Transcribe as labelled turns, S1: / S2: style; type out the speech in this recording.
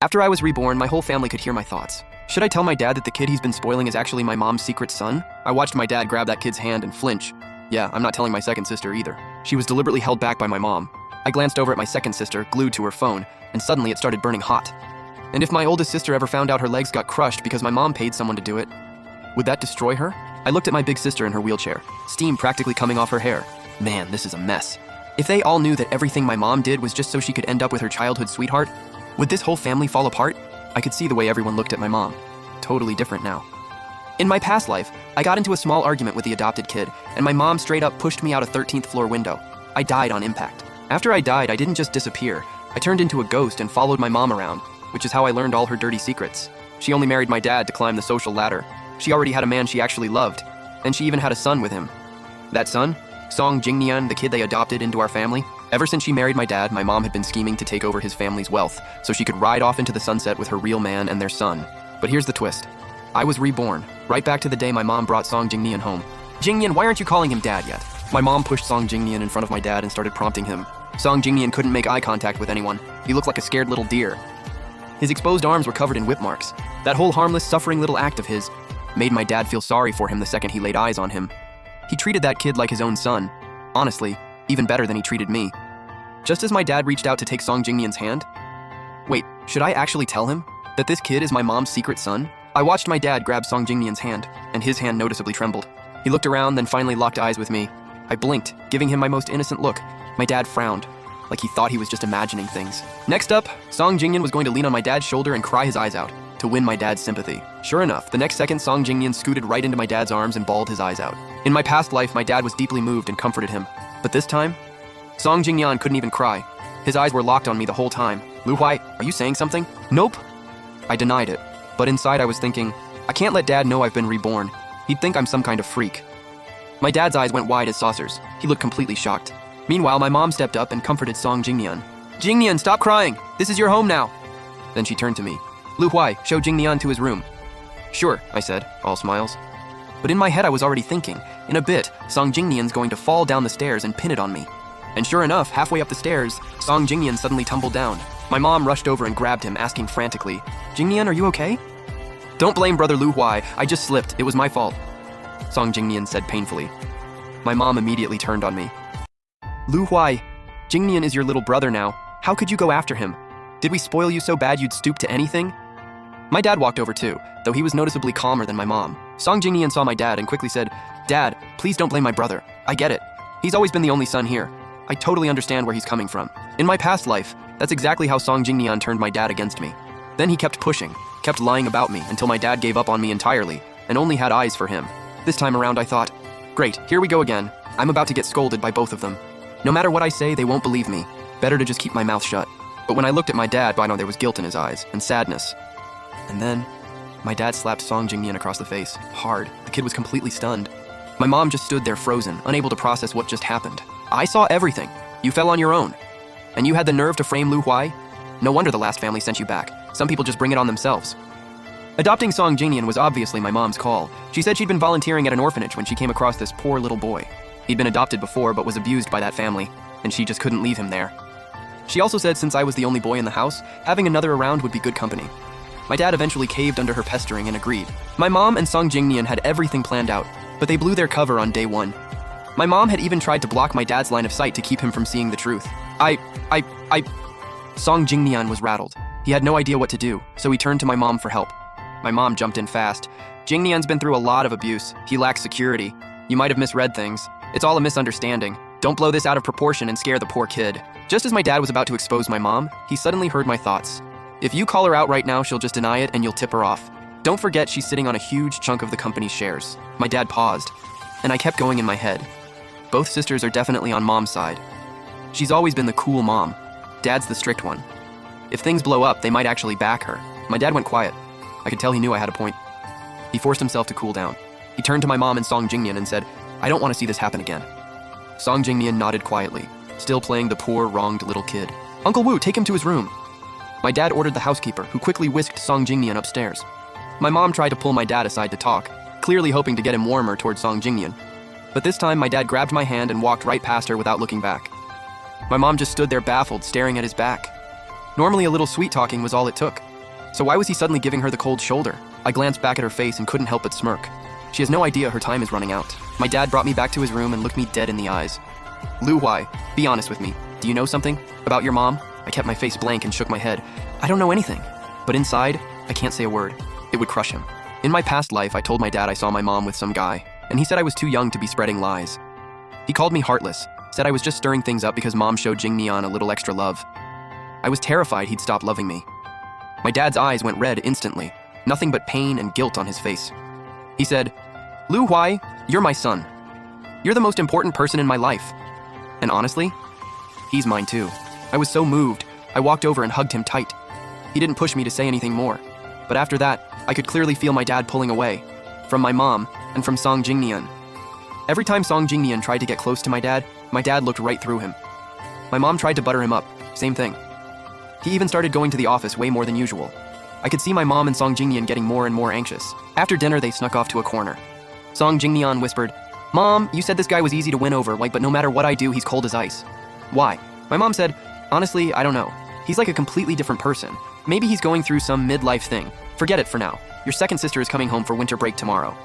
S1: After I was reborn, my whole family could hear my thoughts. Should I tell my dad that the kid he's been spoiling is actually my mom's secret son? I watched my dad grab that kid's hand and flinch. Yeah, I'm not telling my second sister either. She was deliberately held back by my mom. I glanced over at my second sister, glued to her phone, and suddenly it started burning hot. And if my oldest sister ever found out her legs got crushed because my mom paid someone to do it, would that destroy her? I looked at my big sister in her wheelchair, steam practically coming off her hair. Man, this is a mess. If they all knew that everything my mom did was just so she could end up with her childhood sweetheart, would this whole family fall apart? I could see the way everyone looked at my mom. Totally different now. In my past life, I got into a small argument with the adopted kid, and my mom straight up pushed me out a 13th floor window. I died on impact. After I died, I didn't just disappear. I turned into a ghost and followed my mom around, which is how I learned all her dirty secrets. She only married my dad to climb the social ladder. She already had a man she actually loved, and she even had a son with him. That son? Song Jingnian, the kid they adopted into our family. Ever since she married my dad, my mom had been scheming to take over his family's wealth so she could ride off into the sunset with her real man and their son. But here's the twist. I was reborn, right back to the day my mom brought Song Jingnian home. Jingnian, why aren't you calling him dad yet? My mom pushed Song Jingnian in front of my dad and started prompting him. Song Jingnian couldn't make eye contact with anyone. He looked like a scared little deer. His exposed arms were covered in whip marks. That whole harmless, suffering little act of his made my dad feel sorry for him the second he laid eyes on him. He treated that kid like his own son. Honestly, even better than he treated me. Just as my dad reached out to take Song Jingnian's hand. Wait, should I actually tell him that this kid is my mom's secret son? I watched my dad grab Song Jingnian's hand, and his hand noticeably trembled. He looked around, then finally locked eyes with me. I blinked, giving him my most innocent look. My dad frowned, like he thought he was just imagining things. Next up, Song Jingnian was going to lean on my dad's shoulder and cry his eyes out to win my dad's sympathy. Sure enough, the next second Song Jingnian scooted right into my dad's arms and bawled his eyes out. In my past life, my dad was deeply moved and comforted him. But this time, Song Jingnian couldn't even cry. His eyes were locked on me the whole time. Lu Huai, are you saying something? Nope. I denied it. But inside I was thinking, I can't let dad know I've been reborn. He'd think I'm some kind of freak. My dad's eyes went wide as saucers. He looked completely shocked. Meanwhile, my mom stepped up and comforted Song Jingnian. Jingnian, stop crying. This is your home now. Then she turned to me. Lu Huai, show Jingnian to his room. Sure, I said, all smiles. But in my head I was already thinking, in a bit, Song Jingnian's going to fall down the stairs and pin it on me. And sure enough, halfway up the stairs, Song Jingnian suddenly tumbled down. My mom rushed over and grabbed him, asking frantically, Jingnian, are you okay? Don't blame brother Lu Huai, I just slipped, it was my fault, Song Jingnian said painfully. My mom immediately turned on me. Lu Huai, Jingnian is your little brother now. How could you go after him? Did we spoil you so bad you'd stoop to anything? My dad walked over too, though he was noticeably calmer than my mom. Song Jingnian saw my dad and quickly said, Dad, please don't blame my brother. I get it. He's always been the only son here. I totally understand where he's coming from. In my past life, that's exactly how Song Jingnian turned my dad against me. Then he kept pushing, kept lying about me until my dad gave up on me entirely and only had eyes for him. This time around I thought, great, here we go again. I'm about to get scolded by both of them. No matter what I say, they won't believe me. Better to just keep my mouth shut. But when I looked at my dad, I know there was guilt in his eyes and sadness. And then, my dad slapped Song Jingnian across the face, hard. The kid was completely stunned. My mom just stood there frozen, unable to process what just happened. I saw everything. You fell on your own. And you had the nerve to frame Lu Huai? No wonder the last family sent you back. Some people just bring it on themselves. Adopting Song Jingnian was obviously my mom's call. She said she'd been volunteering at an orphanage when she came across this poor little boy. He'd been adopted before but was abused by that family, and she just couldn't leave him there. She also said since I was the only boy in the house, having another around would be good company. My dad eventually caved under her pestering and agreed. My mom and Song Jingnian had everything planned out, but they blew their cover on day one. My mom had even tried to block my dad's line of sight to keep him from seeing the truth. Song Jingnian was rattled. He had no idea what to do, so he turned to my mom for help. My mom jumped in fast. Jingnian's been through a lot of abuse. He lacks security. You might have misread things. It's all a misunderstanding. Don't blow this out of proportion and scare the poor kid. Just as my dad was about to expose my mom, he suddenly heard my thoughts. If you call her out right now, she'll just deny it and you'll tip her off. Don't forget she's sitting on a huge chunk of the company's shares. My dad paused, and I kept going in my head. Both sisters are definitely on mom's side. She's always been the cool mom. Dad's the strict one. If things blow up, they might actually back her. My dad went quiet. I could tell he knew I had a point. He forced himself to cool down. He turned to my mom and Song Jingnian and said, I don't want to see this happen again. Song Jingnian nodded quietly, still playing the poor, wronged little kid. Uncle Wu, take him to his room. My dad ordered the housekeeper, who quickly whisked Song Jingnian upstairs. My mom tried to pull my dad aside to talk, clearly hoping to get him warmer towards Song Jingnian. But this time, my dad grabbed my hand and walked right past her without looking back. My mom just stood there baffled, staring at his back. Normally, a little sweet talking was all it took. So why was he suddenly giving her the cold shoulder? I glanced back at her face and couldn't help but smirk. She has no idea her time is running out. My dad brought me back to his room and looked me dead in the eyes. Lu Huai, be honest with me. Do you know something about your mom? I kept my face blank and shook my head. I don't know anything. But inside, I can't say a word. It would crush him. In my past life, I told my dad I saw my mom with some guy, and he said I was too young to be spreading lies. He called me heartless, said I was just stirring things up because mom showed Jingnian a little extra love. I was terrified he'd stop loving me. My dad's eyes went red instantly, nothing but pain and guilt on his face. He said, Lu Huai, you're my son. You're the most important person in my life. And honestly, he's mine too. I was so moved, I walked over and hugged him tight. He didn't push me to say anything more, but after that, I could clearly feel my dad pulling away, from my mom and from Song Jingnian. Every time Song Jingnian tried to get close to my dad looked right through him. My mom tried to butter him up, same thing. He even started going to the office way more than usual. I could see my mom and Song Jingnian getting more and more anxious. After dinner, they snuck off to a corner. Song Jingnian whispered, Mom, you said this guy was easy to win over, but no matter what I do, he's cold as ice. Why? My mom said, honestly, I don't know. He's like a completely different person. Maybe he's going through some midlife thing. Forget it for now. Your second sister is coming home for winter break tomorrow.